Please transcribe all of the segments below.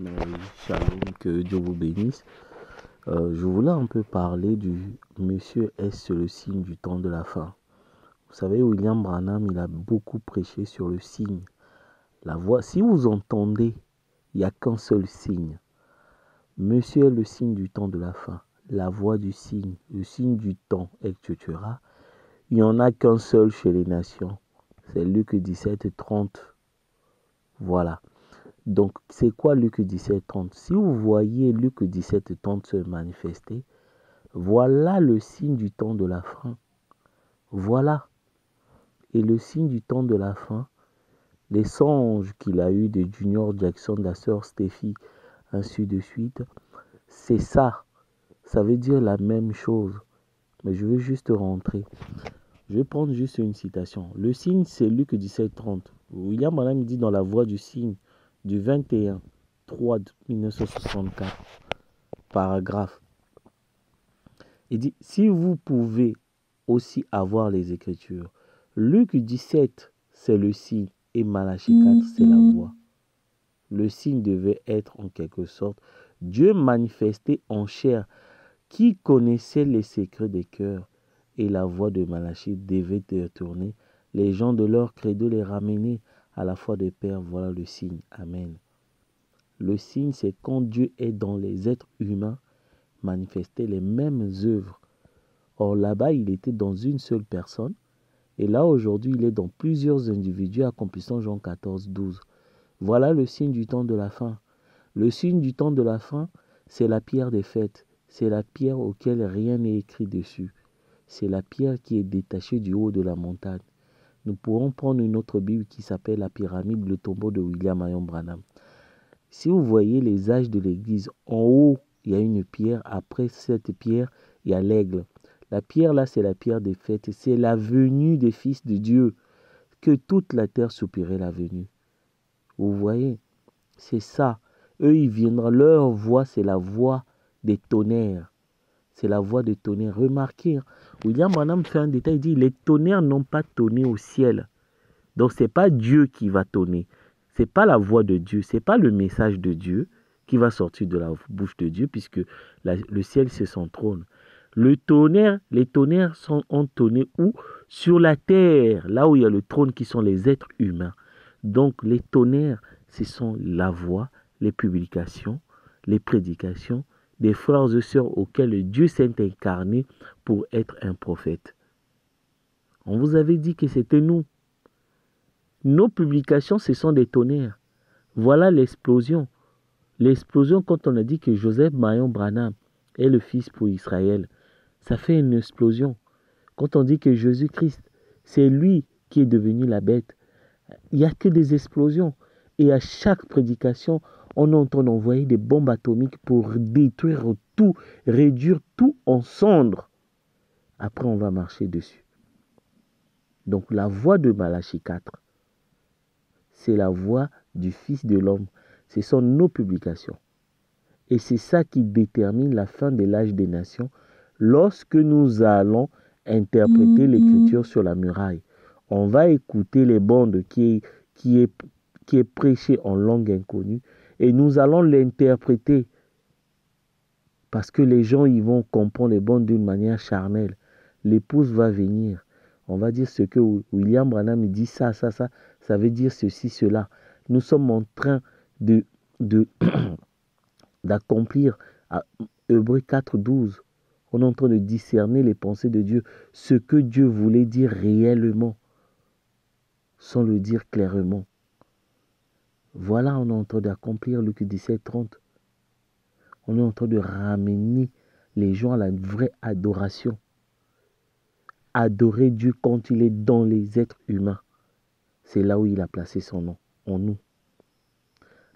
Mais shalom, que Dieu vous bénisse. Je voulais un peu parler du Monsieur est le signe du temps de la fin. Vous savez, William Branham, il a beaucoup prêché sur le signe. La voix, si vous entendez, il n'y a qu'un seul signe. Monsieur est le signe du temps de la fin. La voix du signe, le signe du temps, etc. Il n'y en a qu'un seul chez les nations. C'est Luc 17, 30. Voilà. Donc, c'est quoi Luc 17, 30? Si vous voyez Luc 17, 30 se manifester, voilà le signe du temps de la fin. Voilà. Et le signe du temps de la fin, les songes qu'il a eus de Junior Jackson, de la sœur Steffi, ainsi de suite, c'est ça. Ça veut dire la même chose. Mais je veux juste rentrer. Je vais prendre juste une citation. Le signe, c'est Luc 17, 30. William Branham dit dans la voix du signe du 21, 3 1964, paragraphe. Il dit, si vous pouvez aussi avoir les Écritures, Luc 17, c'est le signe, et Malachie 4, c'est la voix. Le signe devait être en quelque sorte Dieu manifesté en chair, qui connaissait les secrets des cœurs, et la voix de Malachie devait détourner les gens de leur credo, les ramener à la foi des pères. Voilà le signe. Amen. Le signe, c'est quand Dieu est dans les êtres humains, manifester les mêmes œuvres. Or là-bas, il était dans une seule personne. Et là, aujourd'hui, il est dans plusieurs individus accomplissant Jean 14, 12. Voilà le signe du temps de la fin. Le signe du temps de la fin, c'est la pierre des fêtes. C'est la pierre auquel rien n'est écrit dessus. C'est la pierre qui est détachée du haut de la montagne. Nous pourrons prendre une autre Bible qui s'appelle la pyramide, le tombeau de William Marion Branham. Si vous voyez les âges de l'église, en haut, il y a une pierre. Après cette pierre, il y a l'aigle. La pierre là, c'est la pierre des fêtes. C'est la venue des fils de Dieu. Que toute la terre soupirait la venue. Vous voyez, c'est ça. Eux, ils viendront. Leur voix, c'est la voix des tonnerres. C'est la voix des tonnerres. Remarquez, William Branham fait un détail. Il dit, les tonnerres n'ont pas tonné au ciel. Donc, ce n'est pas Dieu qui va tonner. Ce n'est pas la voix de Dieu. Ce n'est pas le message de Dieu qui va sortir de la bouche de Dieu, puisque le ciel, c'est son trône. Les tonnerres ont tonné où? Sur la terre, là où il y a le trône, qui sont les êtres humains. Donc, les tonnerres, ce sont la voix, les publications, les prédications des frères et sœurs auxquels Dieu s'est incarné pour être un prophète. On vous avait dit que c'était nous. Nos publications, ce sont des tonnerres. Voilà l'explosion. L'explosion, quand on a dit que Joseph Marion Branham est le fils pour Israël, ça fait une explosion. Quand on dit que Jésus-Christ, c'est lui qui est devenu la bête, il n'y a que des explosions. Et à chaque prédication, on est en train d'envoyer des bombes atomiques pour détruire tout, réduire tout en cendres. Après, on va marcher dessus. Donc, la voix de Malachie 4, c'est la voix du Fils de l'homme. Ce sont nos publications. Et c'est ça qui détermine la fin de l'âge des nations lorsque nous allons interpréter l'écriture sur la muraille. On va écouter les bandes qui est prêchée en langue inconnue et nous allons l'interpréter parce que les gens ils vont comprendre les bandes d'une manière charnelle. L'épouse va venir. On va dire ce que William Branham dit, ça veut dire ceci, cela. Nous sommes en train d'accomplir à Hébreux 4, 12. On est en train de discerner les pensées de Dieu, ce que Dieu voulait dire réellement, sans le dire clairement. Voilà, on est en train d'accomplir Luc 17, 30. On est en train de ramener les gens à la vraie adoration. Adorer Dieu quand il est dans les êtres humains. C'est là où il a placé son nom, en nous.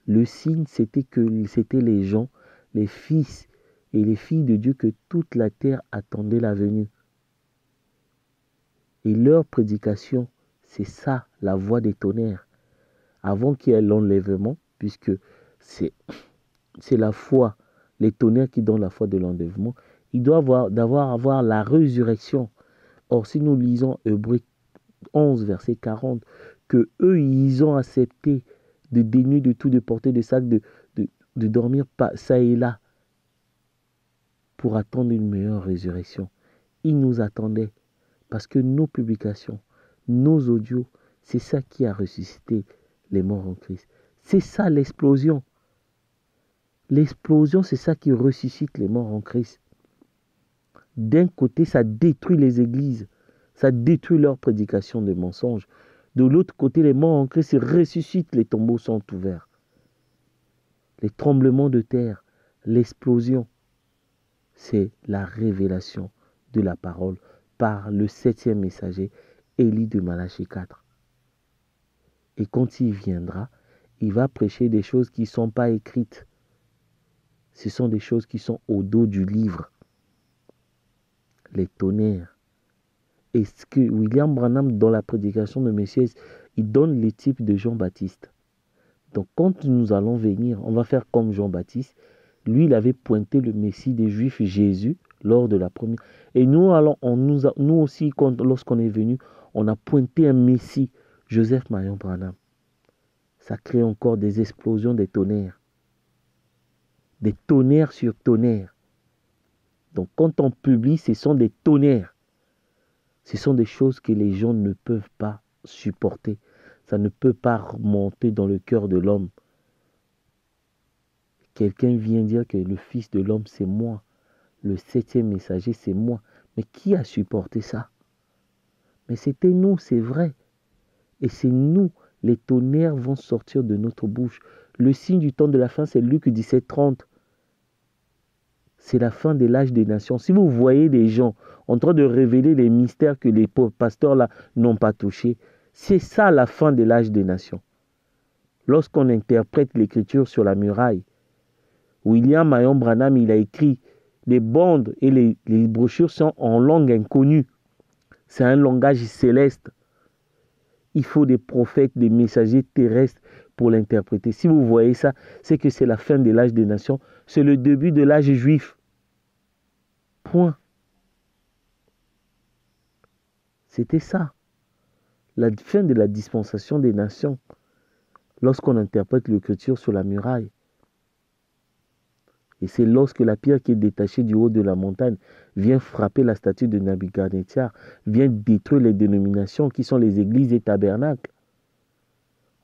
Le signe, c'était les gens, les fils et les filles de Dieu que toute la terre attendait la venue. Et leur prédication, c'est ça, la voix des tonnerres. Avant qu'il y ait l'enlèvement, puisque c'est la foi, les tonnerres qui donnent la foi de l'enlèvement, il doit avoir la résurrection. Or, si nous lisons Hébreux 11, verset 40, que eux, ils ont accepté de dénuer de tout, de porter des sacs, de dormir pas ça et là pour attendre une meilleure résurrection. Il nous attendait parce que nos publications, nos audios, c'est ça qui a ressuscité les morts en Christ. C'est ça l'explosion. L'explosion, c'est ça qui ressuscite les morts en Christ. D'un côté, ça détruit les églises, ça détruit leur prédication de mensonges. De l'autre côté, les morts en Christ ressuscitent, les tombeaux sont ouverts. Les tremblements de terre, l'explosion, c'est la révélation de la parole par le 7e messager, Élie de Malachie 4. Et quand il viendra, il va prêcher des choses qui ne sont pas écrites. Ce sont des choses qui sont au dos du livre. Les tonnerres. Et ce que William Branham, dans la prédication de Messias, il donne les types de Jean-Baptiste. Donc quand nous allons venir, on va faire comme Jean-Baptiste. Lui, il avait pointé le Messie des Juifs, Jésus, lors de la première. Et nous, nous aussi, lorsqu'on est venu, on a pointé un Messie, Joseph Marion Branham. Ça crée encore des explosions, des tonnerres. Des tonnerres sur tonnerres. Donc quand on publie, ce sont des tonnerres. Ce sont des choses que les gens ne peuvent pas supporter. Ça ne peut pas remonter dans le cœur de l'homme. Quelqu'un vient dire que le Fils de l'homme, c'est moi. Le 7e messager, c'est moi. Mais qui a supporté ça? Mais c'était nous, c'est vrai. Et c'est nous. Les tonnerres vont sortir de notre bouche. Le signe du temps de la fin, c'est Luc 17:30. C'est la fin de l'âge des nations. Si vous voyez des gens en train de révéler les mystères que les pasteurs là n'ont pas touchés, c'est ça la fin de l'âge des nations. Lorsqu'on interprète l'écriture sur la muraille, William Marion Branham, il a écrit les bandes et les brochures sont en langue inconnue. C'est un langage céleste. Il faut des prophètes, des messagers terrestres pour l'interpréter. Si vous voyez ça, c'est que c'est la fin de l'âge des nations. C'est le début de l'âge juif. Point. C'était ça. La fin de la dispensation des nations. Lorsqu'on interprète l'écriture sur la muraille. Et c'est lorsque la pierre qui est détachée du haut de la montagne vient frapper la statue de Nabuchodonosor, vient détruire les dénominations qui sont les églises et tabernacles.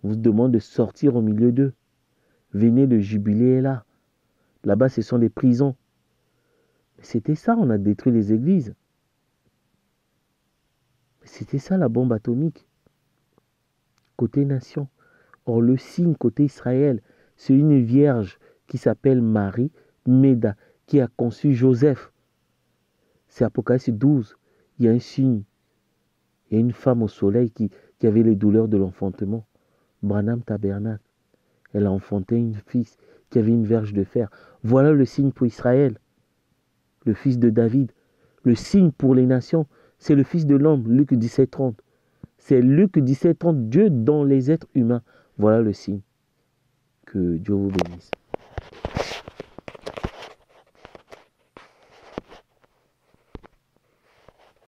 On vous demande de sortir au milieu d'eux. Venez, le jubilé est là. Là-bas, ce sont des prisons. C'était ça, on a détruit les églises. C'était ça la bombe atomique. Côté nation. Or, le signe côté Israël, c'est une vierge qui s'appelle Marie Méda, qui a conçu Joseph. C'est Apocalypse 12. Il y a un signe. Il y a une femme au soleil qui avait les douleurs de l'enfantement. Branham Tabernacle. Elle a enfanté une fils qui avait une verge de fer. Voilà le signe pour Israël. Le fils de David. Le signe pour les nations, c'est le fils de l'homme, Luc 17:30. C'est Luc 17:30, Dieu dans les êtres humains. Voilà le signe. Que Dieu vous bénisse.